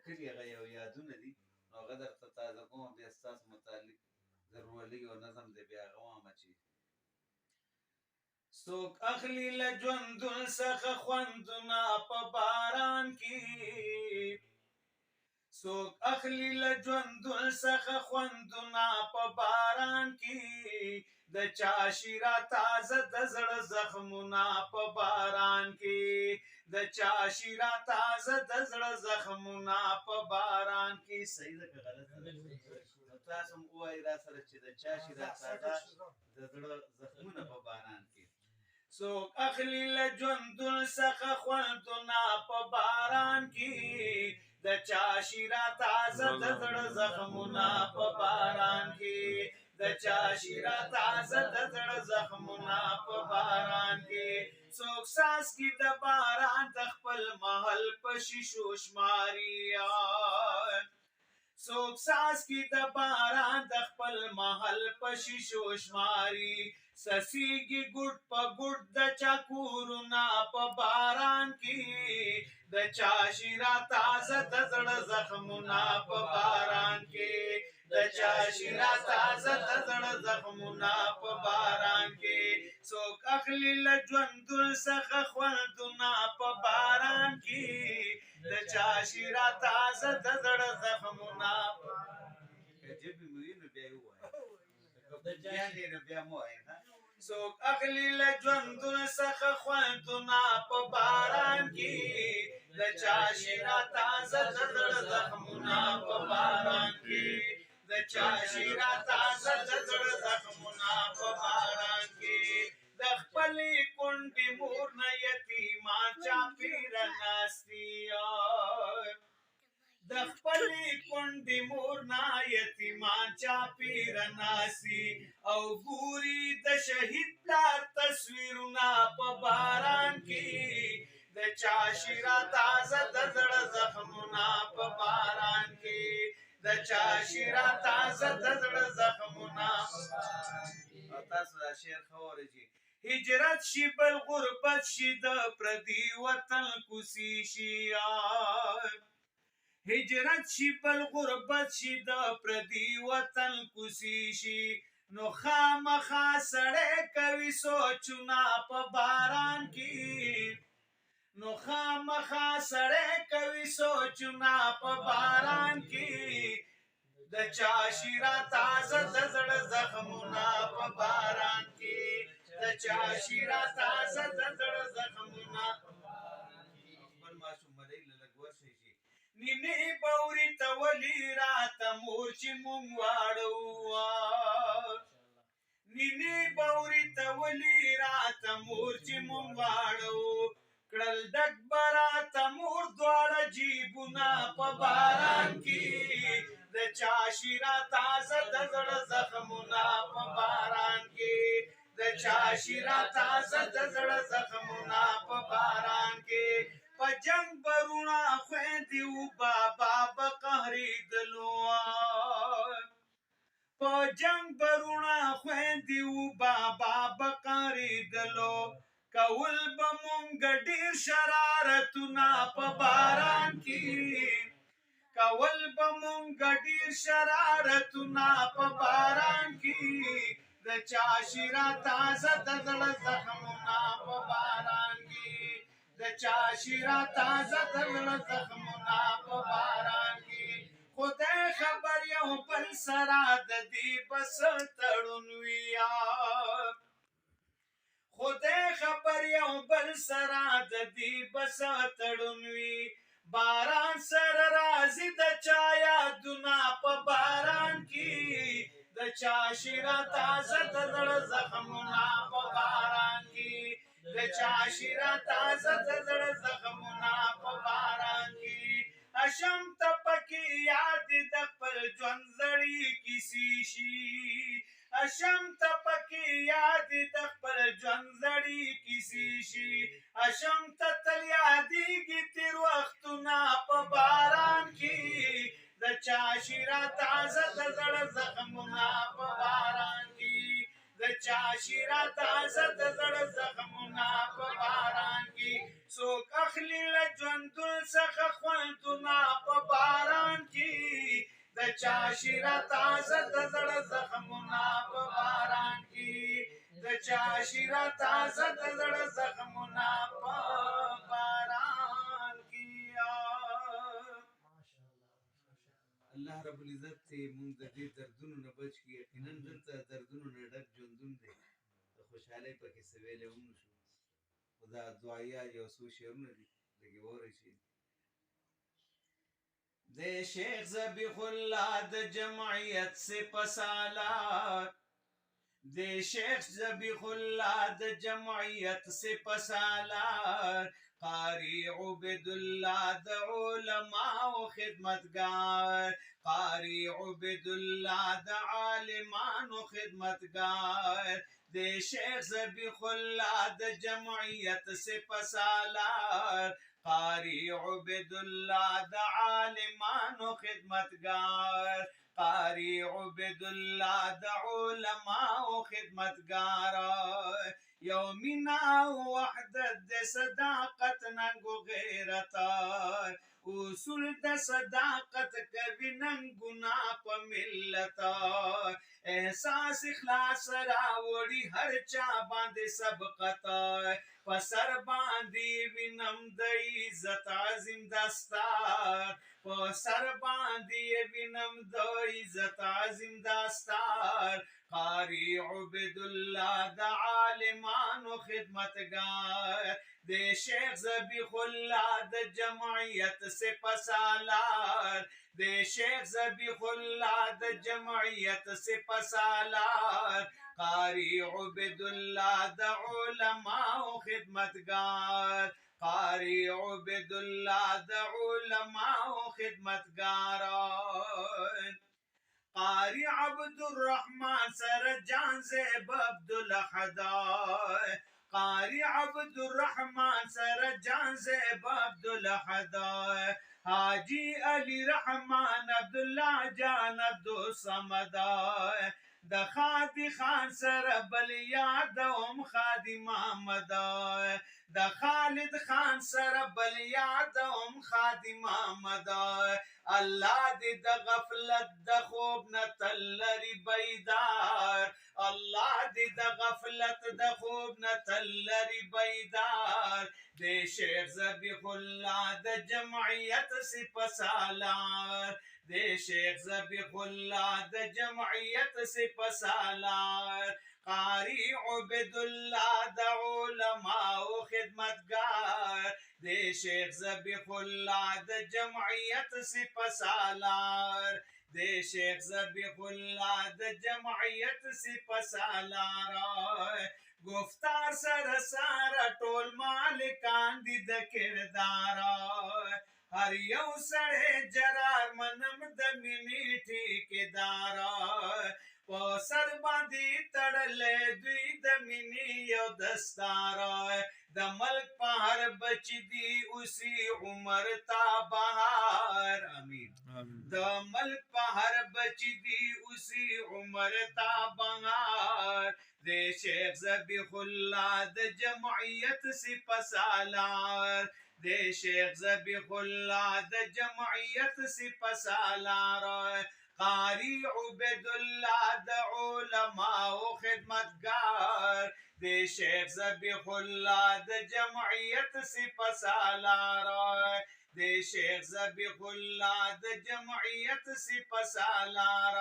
کلي هغه یو یادونه دي نو هغه درته تازه کوم بیا ستاسو متعلق ضروري او نظم دی بیا هغه وایم چې څوک اخلي له ژوندون څخه خوندونه په باران کې څوک اخلي له ژوندون څخه خوندونه په باران کې د چا شیره تازه د زړه زخمونه په باران کې د چا شیره تازه د زړه زخمونه په باران کې صحیح ده که غلطه ده تاسو هم ووایئ را سره چې د چا شیره تازه د زړه زخمونه په باران کې څوک اخلي له ژوندون څخه خوندونه په باران کې د چا شیره تازه د زړه زخمونه په باران کې د چا شیره تازه د زړه زخمونه په باران کې څوک ساس کې د باران د خپل محل په شیشو شماري څوک ساس کې د باران د خپل محل په شیشو شماري سسیږي ګوټ په ګوټ د چا کورونه په باران کې د چا شیره تازه د زړه زخمونه په باران کې د چا شیره تازه د زړه زخمونه په باران کې څوک اخلي له ژوندون څخه خوندونه په باران کې د چا شیره تازه د زړه زخمونه څوک اخلي له ژوندون څخه خوندونه په باران کې د چا شیره تازه د زړه زخمونه په باران کې د چا شیره تازه د زړه زخمونه په باران کې د خپلې کونډې مور نه یتیمان چاپېره ناستي د خپلې کونډې مور نه یتیمان چاپېره ناستي او ګوري د شهید پلار تصویرونه په باران کې د چا شیره تازه د زړه زخمونه په باران کې د چا شیره تازه د زړه زخمونه تاسو دا شعر ښه واورئ هجرت شي بل غربت شي د پردي وطن کوڅې شي هجرت شي بل غربت شي د پردي وطن کوڅې شي نو خامخا سړی کوي سوچونه په باران کې نو خامخا سړی کوي سوچونه په باران کې د چا شیره تازه د زړه زخمونه په باران کې د چا شیره تازه د زړه زخمونه خپل ماشوم مدی له لږ ورشئ چې نینې بوري ته ولي راته مور چې مونږ واړو نینې بوري ته ولي راته مور چې مونږ واړو کړل ډک به راته مور دواړه جیبونه په باران کې د چا شیره تازه د زړه زخمونه په باران کې د چا شیره تازه د زړه زخمونه په باران کې په جنگ برونه خویندې و بابا به قهرېدلو په جنگ برونه خویندې و بابا به قهرېدلو کول به مونږ ډېر شرارتونه په باران کې کول به مونږ ډېر شرارتونه په باران کې د چا شیره تازه د زړه زخمونه په باران کې د چا شیره تازه د زړه زخمونه په باران کې خدای خبر یو بل سره د دې بس تړون وي خدای خبر یو بل سره د دې بس تړون وي باران سره راځي د چا یادونه په باران کې د چا شیره تازه د زړه زخمونه په باران کې د چا شیره تازه د زړه زخمونه په باران کې اشم ته پکې یاد د خپل ژوند زړې کیسې شي اشم ته پکې یاد د خپل ژوند زړې کیسې شي اشم ته تل یادېږي تېر وختونه په باران کې د چا شیره تازه د زړه زخمونه په باران کې د چا شیره تازه د زړه زخمونه په باران کې څوک اخلي له ژوندون څخه خوندونه په باران چا شیرا تازه د زړه زخمونه په باران کې د چا شیرا تازه د زړه زخمونه په باران کې الله رب العزت ته مونږ د دې دردونو نه بچ کړي یقینا دلته دردونو نه ډک ژوندون دی د خوشحالۍ پکې څه ویلی هم نه شو خو دا دعایا یو څو شعرونه دي لږې واورئ چې د شیخ ذبیح الله د جمعیت سپسالار د شیخ ذبیح الله د جمعیت سپسالار قاری عبد الله د علماء خدمتگار قاری عبد الله د عالمانو خدمتگار د شیخ ذبیح الله د جمعیت سپسالار قاری عبد الله د عالمانو خدمتگار قاری عبد الله د علماء خدمتگار یومینا وحدت د صداقت ننگو غیرت اصول د صداقت کوي ننگونا په ملت احساس اخلاص راوړي هر چا باندې سبقت پسر باندې وینم د عزت عظیم دستار پسر باندې وینم د عزت عظیم دستار قاری عبد الله د عالمانو خدمتگار د شیخ ذبیح الله د جمعیت سپسالار د شیخ ذبیح الله د جمعیت سپسالار قاری عبد الله د علماء خدمتگار قاری عبد الله د علماء خدمتگار قاری عبد الرحمن سر جان زیب عبدالحد قاری عبد الرحمن سر جان زیب عبدالحد حاجی علی رحمان عبداللہ جان عبدالصمد د خادی خان سر بل یادوم خادی محمد د خالد خان سر بل یادوم خادی محمد الله دې د غفلت د خوب نه تل لري بیدار الله دې د غفلت د خوب نه تل لري بیدار د شیخ ذبیح الله د جمعیت سپسالار د شیخ ذبیح الله د جمعیت سپسالار قاری عبد الله د علماء خدمتگار د شیخ ذبیح الله د جمعیت سپسالار د شیخ ذبیح الله د جمعیت سپسالار گفتار سر سارا ټول مالکان دي د کردار هر یو سړی جرار منم د مینې ټیکدار په سر باندې تړلې دوی د مینې یو دستار د ملک په هر بچی دی اوسی عمر تا بهار امین د ملک په هر بچی دی اوسی عمر تا بهار د شیخ ذبیح الله د جمعیت سپسالار د شیخ ذبیح الله د جمعیت سپسالار قاری عبد الله د علماء خدمتگار د شیخ ذبیح الله د جمعیت سپسالار د شیخ ذبیح الله د جمعیت سپسالار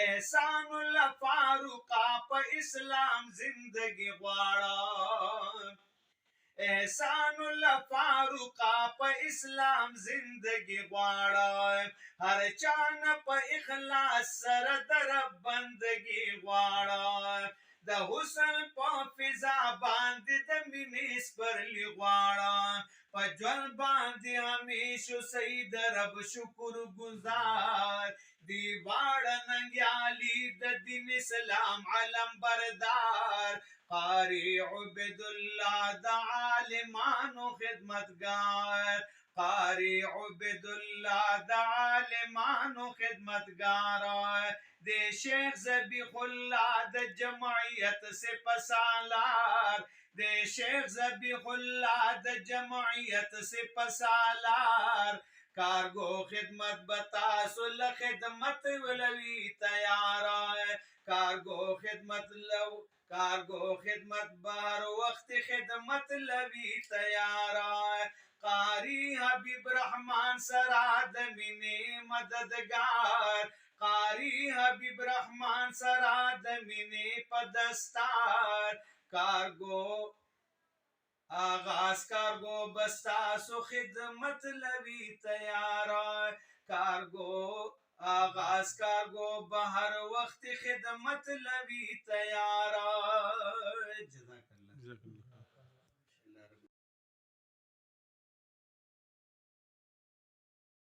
احسان الله فاروق په اسلام زندگی غواړه احسان الله فاروق په اسلام زندگی غواړه هر چانه په اخلاص سره در بندگی غواړه د حسن په فضا باندې د مینې سپرلی غواړه په ژوند باندې همیشه سید رب شکر گزار دی واړه ننګیالي د دین اسلام علم بردار قاری عبد الله د عالمانو خدمتگار قاری عبد الله د عالمانو خدمتگار د شیخ ذبیح الله د جمعیت سپسالار د شیخ ذبیح الله د جمعیت سپسالار कार्गो खिदमत बतासो ल खिदमत लवी तैयारा है। कार्गो खिदमत बार वक्त खिदमत लवी तैयारा है। कारी हबीब रहमान सराद मिने मददगार, कारी हबीब रहमान सराद मिने पदस्तार। कार्गो आगाज कार्गो बस्ता सो खिदमत लवी तैयारा, कार्गो आगाज कार्गो बहर वक्त खिदमत लवी तैयारा।